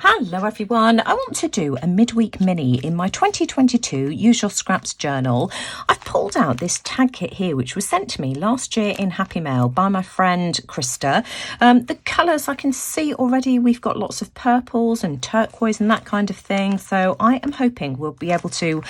Hello everyone, I want to do a midweek mini in my 2022 Use Your Scraps journal. I've pulled out this tag kit here which was sent to me last year in Happy Mail by my friend Krista. The colours I can see already, we've got lots of purples and turquoise and that kind of thing, so I am hoping we'll be able to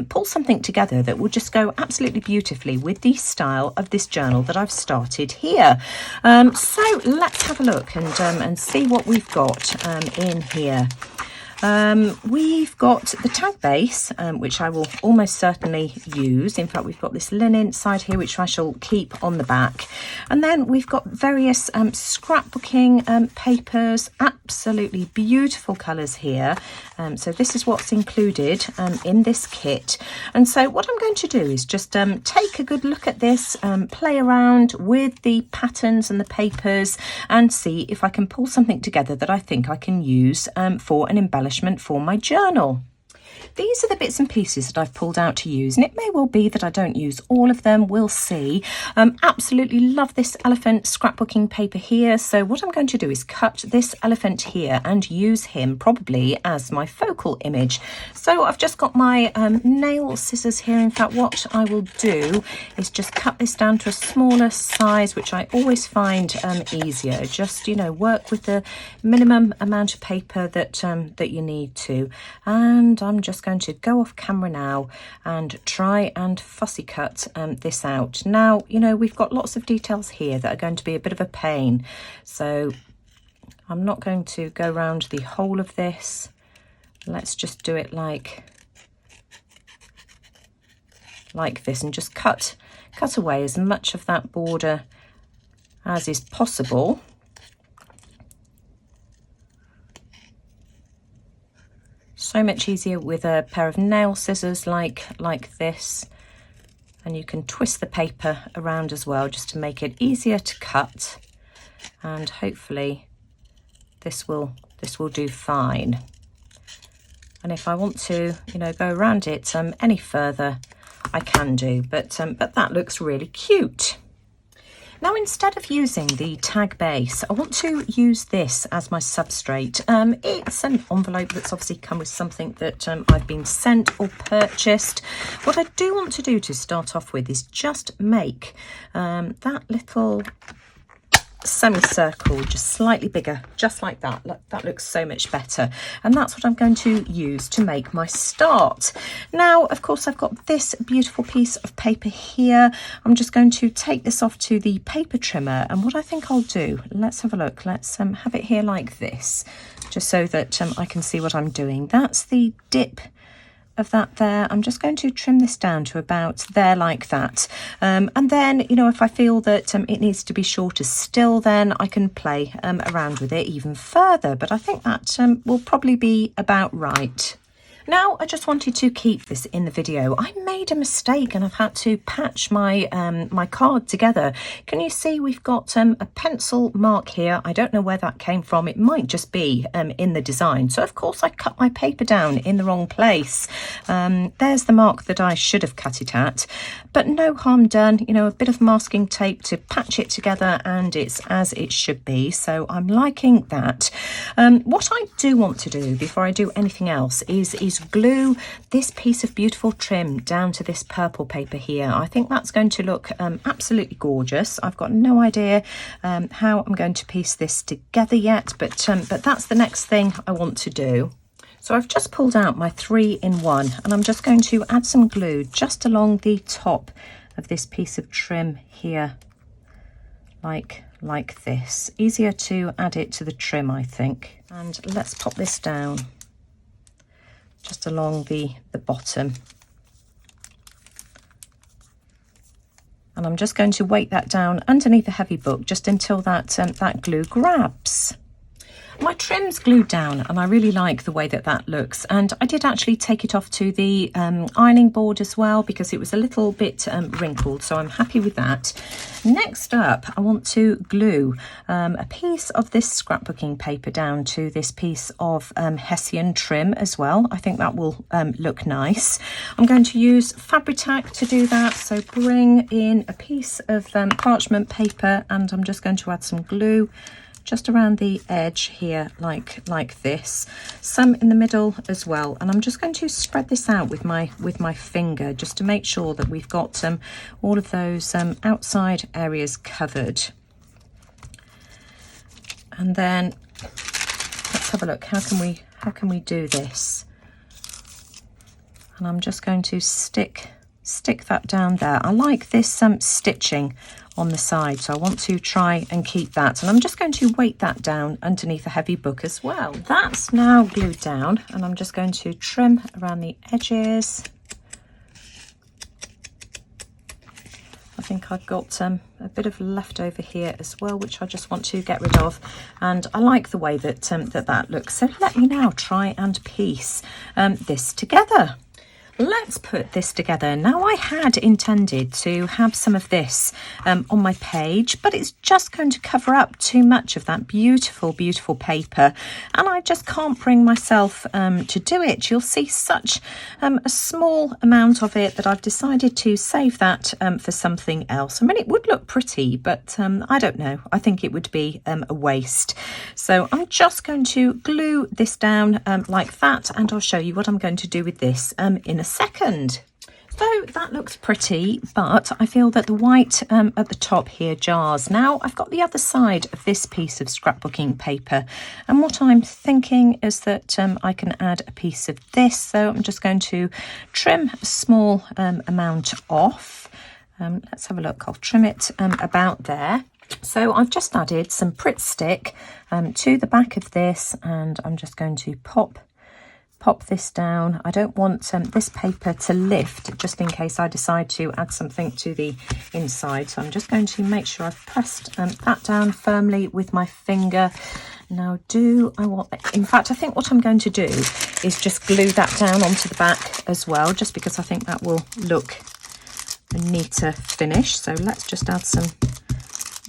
pull something together that will just go absolutely beautifully with the style of this journal that I've started here. So let's have a look and see what we've got in here. We've got the tag base, which I will almost certainly use. In fact, we've got this linen side here, which I shall keep on the back. And then we've got various scrapbooking papers, absolutely beautiful colours here. So this is what's included in this kit. And so what I'm going to do is just take a good look at this, play around with the patterns and the papers and see if I can pull something together that I think I can use for an embellishment for my journal. These are the bits and pieces that I've pulled out to use, and it may well be that I don't use all of them, we'll see. Absolutely love this elephant scrapbooking paper here, so what I'm going to do is cut this elephant here and use him probably as my focal image. So I've just got my nail scissors here. In fact, what I will do is just cut this down to a smaller size, which I always find easier. Just, you know, work with the minimum amount of paper that that you need to. And I'm just going to go off camera now and try and fussy cut this out. Now, you know, we've got lots of details here that are going to be a bit of a pain, so I'm not going to go around the whole of this. Let's just do it like this and just cut away as much of that border as is possible. So much easier with a pair of nail scissors like this, and you can twist the paper around as well just to make it easier to cut, and hopefully this will do fine. And if I want to, you know, go around it any further, I can do, but that looks really cute. Now, instead of using the tag base, I want to use this as my substrate. It's an envelope that's obviously come with something that I've been sent or purchased. What I do want to do to start off with is just make that little semicircle just slightly bigger, just like that. Look, that looks so much better, and that's what I'm going to use to make my start. Now, of course, I've got this beautiful piece of paper here. I'm just going to take this off to the paper trimmer, and what I think I'll do, let's have a look. Let's have it here like this, just so that I can see what I'm doing. That's the dip of that there. I'm just going to trim this down to about there like that, and then, you know, if I feel that it needs to be shorter still, then I can play around with it even further, but I think that will probably be about right. Now, I just wanted to keep this in the video. I made a mistake and I've had to patch my my card together. Can you see we've got a pencil mark here? I don't know where that came from. It might just be in the design. So, of course, I cut my paper down in the wrong place. There's the mark that I should have cut it at, but no harm done. You know, a bit of masking tape to patch it together and it's as it should be. So I'm liking that. What I do want to do before I do anything else is glue this piece of beautiful trim down to this purple paper here. I think that's going to look absolutely gorgeous. I've got no idea how I'm going to piece this together yet, but that's the next thing I want to do. So I've just pulled out my 3-in-1 and I'm just going to add some glue just along the top of this piece of trim here, like this. Easier to add it to the trim, I think. And let's pop this down just along the bottom, and I'm just going to weight that down underneath the heavy book just until that glue grabs. My trim's glued down and I really like the way that looks, and I did actually take it off to the ironing board as well because it was a little bit wrinkled, so I'm happy with that. Next up, I want to glue a piece of this scrapbooking paper down to this piece of Hessian trim as well. I think that will look nice. I'm going to use Fabri-Tac to do that, so bring in a piece of parchment paper and I'm just going to add some glue just around the edge here, like this, some in the middle as well. And I'm just going to spread this out with my finger just to make sure that we've got all of those outside areas covered. And then let's have a look. How can we do this? And I'm just going to stick that down there. I like this stitching on the side, so I want to try and keep that. And I'm just going to weight that down underneath a heavy book as well. That's now glued down, and I'm just going to trim around the edges. I think I've got a bit of leftover here as well, which I just want to get rid of. And I like the way that that looks. So let me now try and piece this together. Let's put this together. Now, I had intended to have some of this on my page, but it's just going to cover up too much of that beautiful, beautiful paper. And I just can't bring myself to do it. You'll see such a small amount of it that I've decided to save that for something else. I mean, it would look pretty, but I don't know. I think it would be a waste. So I'm just going to glue this down like that, and I'll show you what I'm going to do with this in a second. So that looks pretty, but I feel that the white at the top here jars. Now I've got the other side of this piece of scrapbooking paper, and what I'm thinking is that I can add a piece of this. So I'm just going to trim a small amount off. Let's have a look. I'll trim it about there. So I've just added some Pritt stick to the back of this, and I'm just going to pop this down. I don't want this paper to lift just in case I decide to add something to the inside. So I'm just going to make sure I've pressed that down firmly with my finger. Now, in fact, I think what I'm going to do is just glue that down onto the back as well, just because I think that will look a neater finish. So let's just add some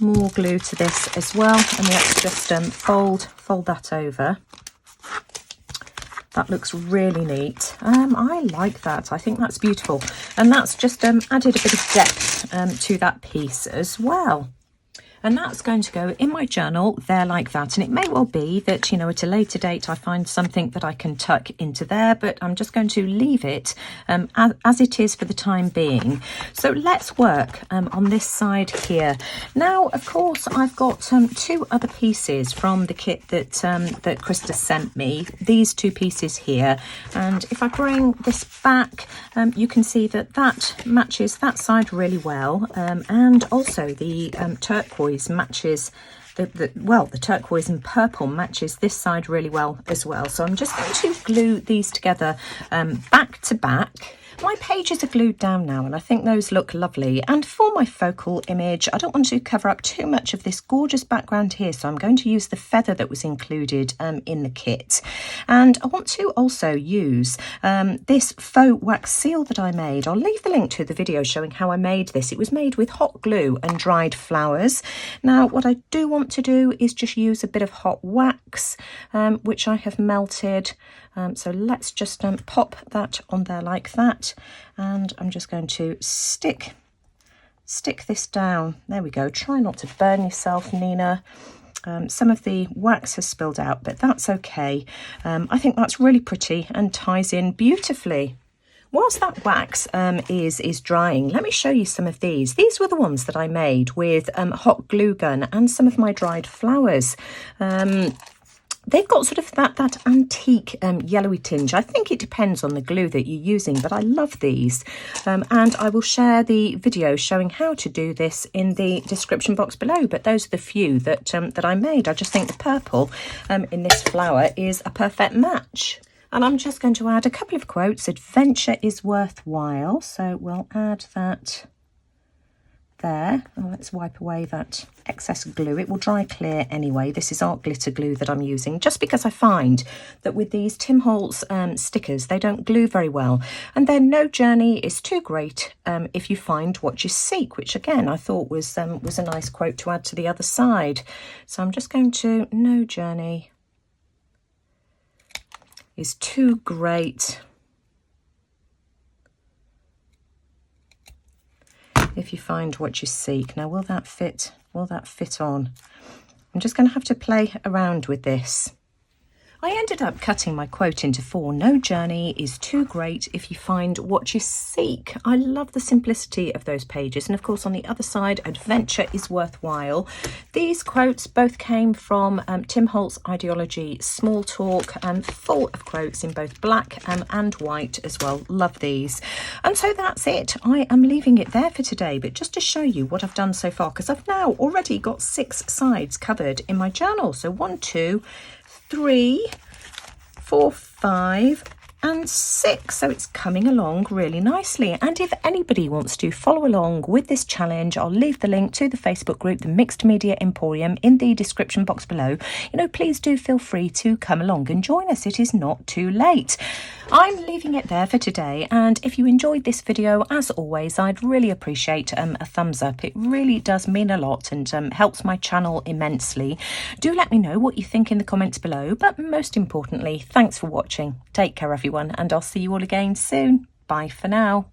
more glue to this as well, and let's just fold that over. That looks really neat. I like that. I think that's beautiful. And that's just added a bit of depth to that piece as well. And that's going to go in my journal there like that. And it may well be that, you know, at a later date, I find something that I can tuck into there, but I'm just going to leave it as it is for the time being. So let's work on this side here. Now, of course, I've got two other pieces from the kit that Krista sent me, these two pieces here. And if I bring this back, you can see that matches that side really well. And also the turquoise matches the turquoise and purple matches this side really well as well. So I'm just going to glue these together back to back. My pages are glued down now, and I think those look lovely. And for my focal image, I don't want to cover up too much of this gorgeous background here, so I'm going to use the feather that was included in the kit. And I want to also use this faux wax seal that I made. I'll leave the link to the video showing how I made this. It was made with hot glue and dried flowers. Now, what I do want to do is just use a bit of hot wax, which I have melted. So let's just pop that on there like that, and I'm just going to stick this down. There we go. Try not to burn yourself, Nina. Some of the wax has spilled out, but that's okay. I think that's really pretty and ties in beautifully. Whilst that wax is drying, let me show you some of these. These were the ones that I made with hot glue gun and some of my dried flowers. They've got sort of that antique yellowy tinge. I think it depends on the glue that you're using, but I love these. And I will share the video showing how to do this in the description box below. But those are the few that I made. I just think the purple in this flower is a perfect match. And I'm just going to add a couple of quotes. Adventure is worthwhile. So we'll add that there. Oh, let's wipe away that excess glue. It will dry clear anyway. This is art glitter glue that I'm using, just because I find that with these Tim Holtz stickers, they don't glue very well. And then no journey is too great if you find what you seek, which again I thought was a nice quote to add to the other side. So I'm just going to, no journey is too great if you find what you seek. Now, will that fit on? I'm just going to have to play around with this. I ended up cutting my quote into 4. No journey is too great if you find what you seek. I love the simplicity of those pages. And of course, on the other side, adventure is worthwhile. These quotes both came from Tim Holt's Ideology Small Talk, full of quotes in both black and white as well. Love these. And so that's it. I am leaving it there for today, but just to show you what I've done so far, because I've now already got 6 sides covered in my journal. So 1, 2, 3, 4, 5 and 6, so it's coming along really nicely. And if anybody wants to follow along with this challenge, I'll leave the link to the Facebook group, the Mixed Media Emporium, in the description box below. Please do feel free to come along and join us. It is not too late. I'm leaving it there for today, and if you enjoyed this video, as always, I'd really appreciate a thumbs up. It really does mean a lot and helps my channel immensely. Do let me know what you think in the comments below, but most importantly, thanks for watching. Take care everyone, and I'll see you all again soon. Bye for now.